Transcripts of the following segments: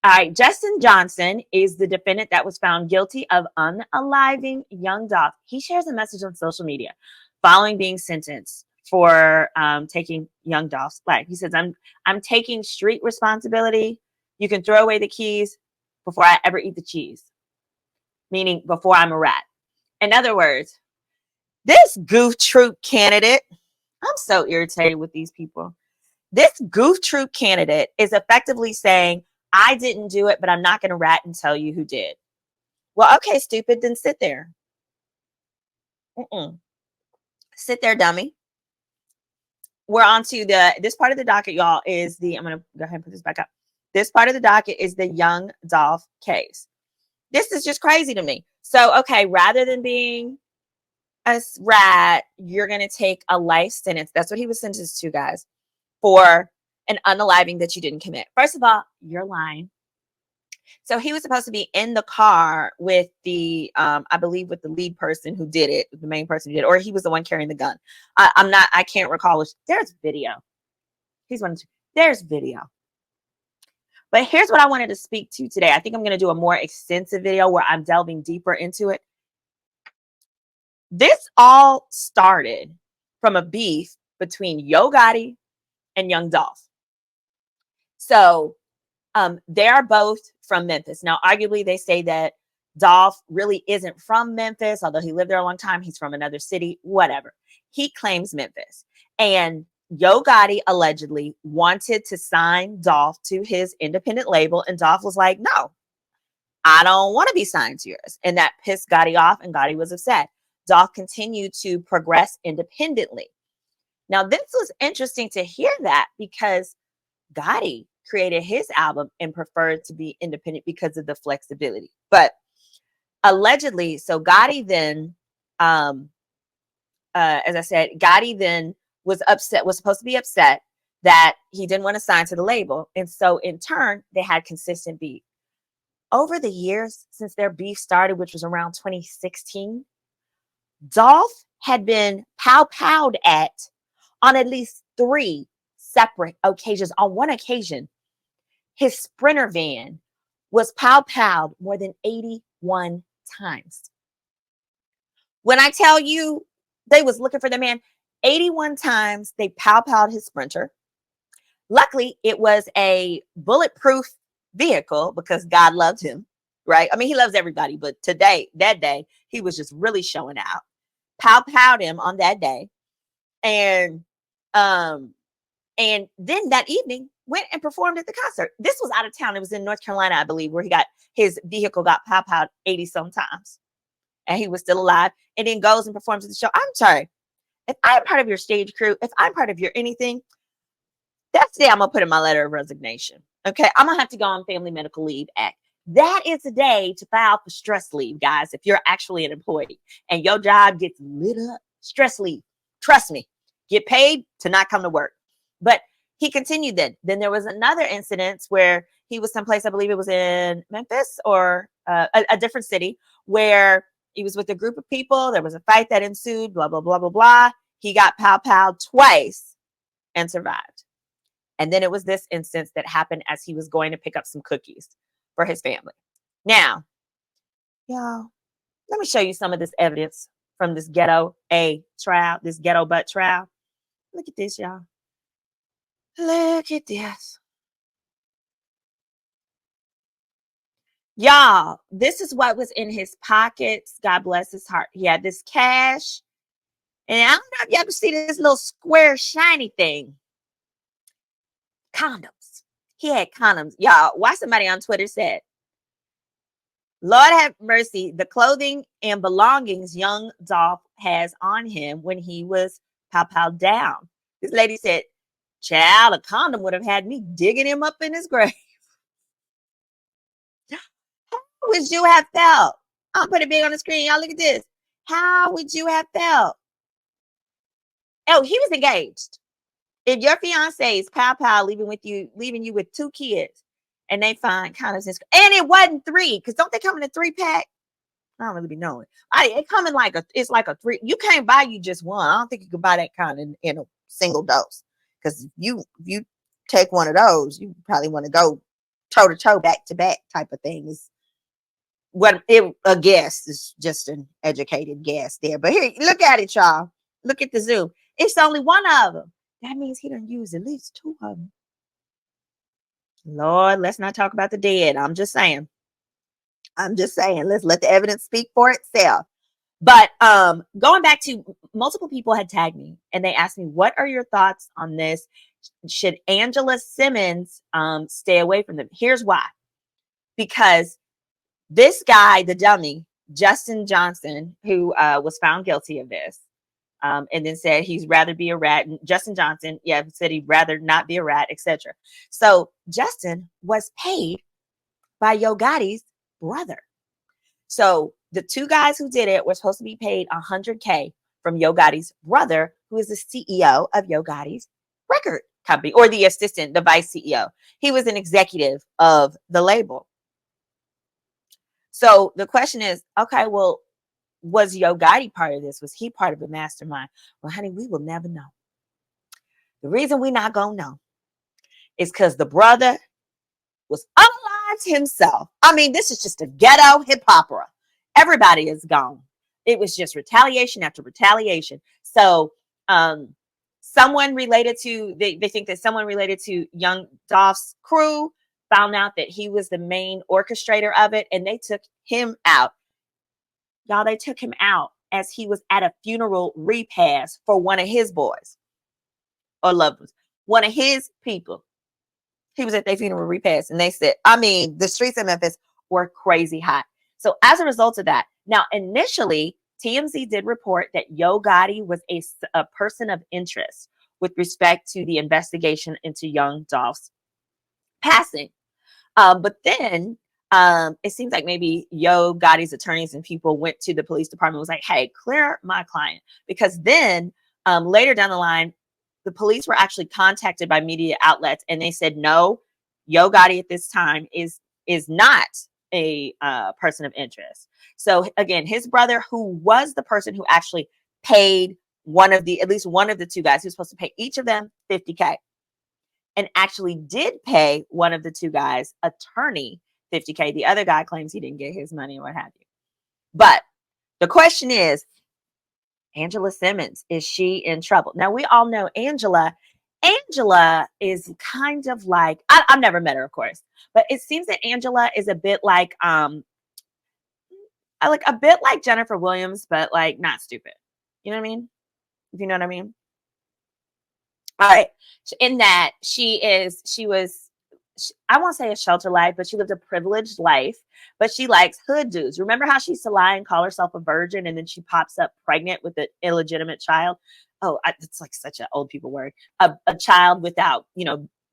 All right, Justin Johnson is the defendant that was found guilty of unaliving Young Dolph. He shares a message on social media following being sentenced for taking Young Dolph's life. He says, I'm taking street responsibility. You can throw away the keys before I ever eat the cheese," meaning before I'm a rat. In other words, this goof troop candidate, I'm so irritated with these people. This goof troop candidate is effectively saying, I didn't do it, but I'm not going to rat and tell you who did. Well, okay, stupid, then sit there. Sit there, dummy. We're on to this part of the docket, y'all, is I'm going to go ahead and put this back up. This part of the docket is the Young Dolph case. This is just crazy to me. So, okay, rather than being a rat, you're going to take a life sentence. That's what he was sentenced to, guys, for an unaliving that you didn't commit. First of all, you're lying. So he was supposed to be in the car with the, I believe, with the lead person who did it, the main person who did it, or he was the one carrying the gun. I can't recall which. There's video. There's video. But here's what I wanted to speak to today. I think I'm going to do a more extensive video where I'm delving deeper into it. This all started from a beef between Yo Gotti and Young Dolph. So they are both from Memphis. Now, arguably, they say that Dolph really isn't from Memphis, although he lived there a long time. He's from another city, whatever. He claims Memphis. And Yo Gotti allegedly wanted to sign Dolph to his independent label. And Dolph was like, no, I don't want to be signed to yours. And that pissed Gotti off, and Gotti was upset. Dolph continued to progress independently. Now, this was interesting to hear that because Gotti created his album and preferred to be independent because of the flexibility. But allegedly, so Gotti then, as I said, Gotti then was supposed to be upset that he didn't want to sign to the label. And so in turn, they had consistent beef. Over the years since their beef started, which was around 2016, Dolph had been pow-powed on at least 3 separate occasions. On one occasion, his Sprinter van was pow-powed more than 81 times. When I tell you they was looking for the man, 81 times they pow-powed his Sprinter. Luckily, it was a bulletproof vehicle because God loved him, right? I mean, he loves everybody, but that day, he was just really showing out. Pow-powed him on that day. And then that evening went and performed at the concert. This was out of town. It was in North Carolina, I believe, where his vehicle got pow-powed 80 some times. And he was still alive. And then goes and performs at the show. I'm sorry. If I'm part of your stage crew, if I'm part of your anything, that's the day I'm going to put in my letter of resignation. Okay. I'm going to have to go on Family Medical Leave Act. That is the day to file for stress leave, guys. If you're actually an employee and your job gets lit up, stress leave. Trust me, get paid to not come to work. But he continued then. Then there was another incident where he was someplace, I believe it was in Memphis or a different city, where he was with a group of people. There was a fight that ensued, blah, blah, blah, blah, blah. He got pow-powed twice and survived. And then it was this instance that happened as he was going to pick up some cookies for his family. Now, y'all, let me show you some of this evidence from this ghetto trial, this ghetto butt trial. Look at this, y'all. Look at this. Y'all, this is what was in his pockets. God bless his heart. He had this cash. And I don't know if you ever see this little square shiny thing. Condoms. He had condoms. Y'all, why somebody on Twitter said, Lord have mercy, the clothing and belongings Young Dolph has on him when he was pow-powed down. This lady said, child, a condom would have had me digging him up in his grave. How would you have felt? I'll put it big on the screen. Y'all look at this. How would you have felt? Oh, he was engaged. If your fiance is pow-pow leaving you with 2 kids, and they find condoms, and it wasn't 3, because don't they come in a 3-pack? I don't really be knowing. It come in it's like a 3. You can't buy you just one. I don't think you can buy that kind in a single dose. Because if you take one of those, you probably want to go toe to toe, back to back type of thing is what a guess is, just an educated guess there. But here, look at it, y'all. Look at the zoom. It's only one of them. That means he done used at least two of them. Lord, let's not talk about the dead. I'm just saying. Let's let the evidence speak for itself. But going back to, multiple people had tagged me and they asked me, what are your thoughts on this? Should Angela Simmons stay away from them? Here's why. Because this guy, the dummy, Justin Johnson, who was found guilty of this, and then said he's rather be a rat. And Justin Johnson, said he'd rather not be a rat, etc. So Justin was paid by Yo Gotti's brother. So the two guys who did it were supposed to be paid $100K from Yo Gotti's brother, who is the CEO of Yo Gotti's record company, or the assistant, the vice CEO. He was an executive of the label. So the question is, okay, well, was Yo Gotti part of this? Was he part of the mastermind? Well, honey, we will never know. The reason we're not going to know is because the brother was unalived himself. I mean, this is just a ghetto hip opera. Everybody is gone. It was just retaliation after retaliation. So someone related to, they think that someone related to Young Dolph's crew found out that he was the main orchestrator of it, and they took him out. Y'all, they took him out as he was at a funeral repast for one of his boys or loved ones, one of his people. He was at their funeral repast, and they said, I mean, the streets of Memphis were crazy hot. So as a result of that, now initially, TMZ did report that Yo Gotti was a person of interest with respect to the investigation into Young Dolph's passing. But then it seems like maybe Yo Gotti's attorneys and people went to the police department and was like, hey, clear my client. Because then later down the line, the police were actually contacted by media outlets, and they said, no, Yo Gotti at this time is not a person of interest. So again, his brother, who was the person who actually paid at least one of the two guys, who was supposed to pay each of them $50K, and actually did pay one of the two guys, attorney, $50K. The other guy claims he didn't get his money or what have you. But the question is, Angela Simmons, is she in trouble? Now, we all know Angela is kind of like, I've never met her, of course, but it seems that Angela is a bit like Jennifer Williams, but like not stupid. You know what I mean? If you know what I mean? All right. In that I won't say a shelter life, but she lived a privileged life, but she likes hood dudes. Remember how she used to lie and call herself a virgin, and then she pops up pregnant with an illegitimate child? Oh, it's like such an old people word. A child without,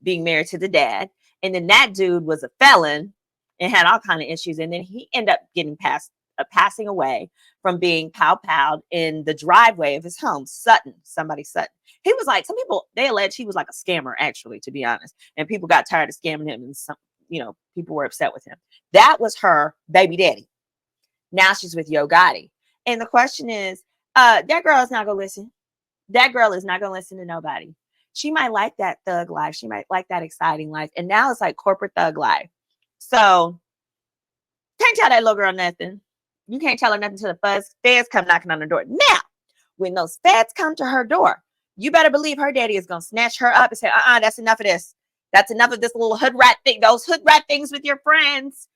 being married to the dad. And then that dude was a felon and had all kind of issues. And then he ended up getting passing away from being pow-powed in the driveway of his home. Sutton. He was like, some people, they allege he was like a scammer, actually, to be honest. And people got tired of scamming him, and some, people were upset with him. That was her baby daddy. Now she's with Yo Gotti. And the question is, that girl is not going to listen. That girl is not going to listen to nobody. She might like that thug life. She might like that exciting life. And now it's like corporate thug life. So can't tell that little girl nothing. You can't tell her nothing until the feds come knocking on the door. Now, when those feds come to her door, you better believe her daddy is going to snatch her up and say, that's enough of this. That's enough of this little hood rat thing. Those hood rat things with your friends.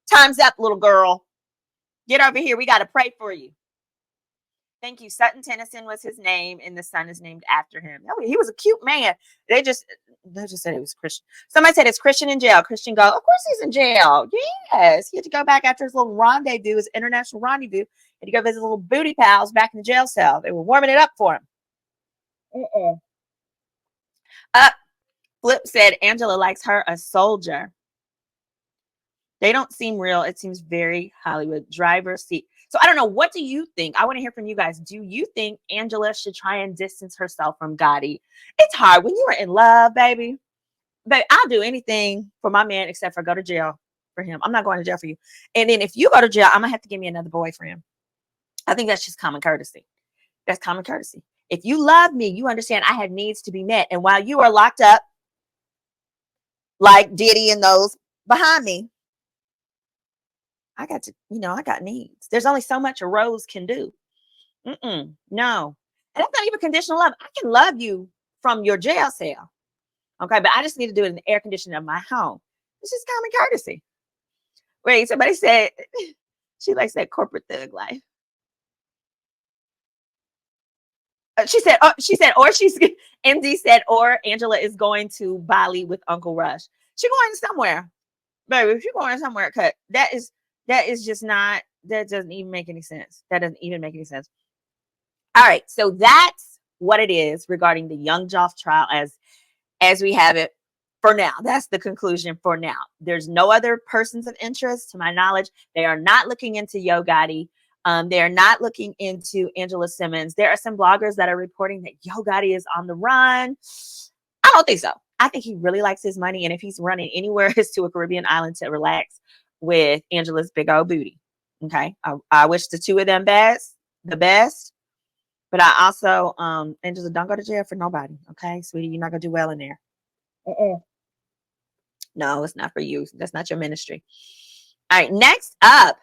Time's up, little girl. Get over here. We got to pray for you. Thank you. Sutton Tennyson was his name, and the son is named after him. Oh, he was a cute man. They just said it was Christian. Somebody said, it's Christian in jail. Christian go, of course he's in jail. Yes. He had to go back after his little rendezvous, his international rendezvous, and to go visit little booty pals back in the jail cell. They were warming it up for him. Flip said Angela likes her a soldier. They don't seem real. It seems very Hollywood. Driver's seat. So I don't know. What do you think? I want to hear from you guys. Do you think Angela should try and distance herself from Gotti? It's hard when you are in love, baby. But I'll do anything for my man except for go to jail for him. I'm not going to jail for you. And then if you go to jail, I'm going to have to give me another boyfriend. I think that's just common courtesy. That's common courtesy. If you love me, you understand I have needs to be met. And while you are locked up, like Diddy and those behind me. I got to, I got needs. There's only so much a rose can do. No. And that's not even conditional love. I can love you from your jail cell. Okay. But I just need to do it in the air conditioning of my home. It's just common courtesy. Wait, somebody said she likes that corporate thug life. Or she's, MD said, or Angela is going to Bali with Uncle Rush. She's going somewhere, baby. If you're going somewhere, that is just not, that doesn't even make any sense. That doesn't even make any sense. All right. So that's what it is regarding the Young Dolph trial as we have it for now. That's the conclusion for now. There's no other persons of interest to my knowledge. They are not looking into Yo Gotti. They are not looking into Angela Simmons. There are some bloggers that are reporting that Yo Gotti is on the run. I don't think so. I think he really likes his money. And if he's running anywhere, it's to a Caribbean island to relax with Angela's big old booty. Okay. I wish the two of them the best. But I also, Angela, don't go to jail for nobody. Okay, sweetie, you're not going to do well in there. No, it's not for you. That's not your ministry. All right, next up.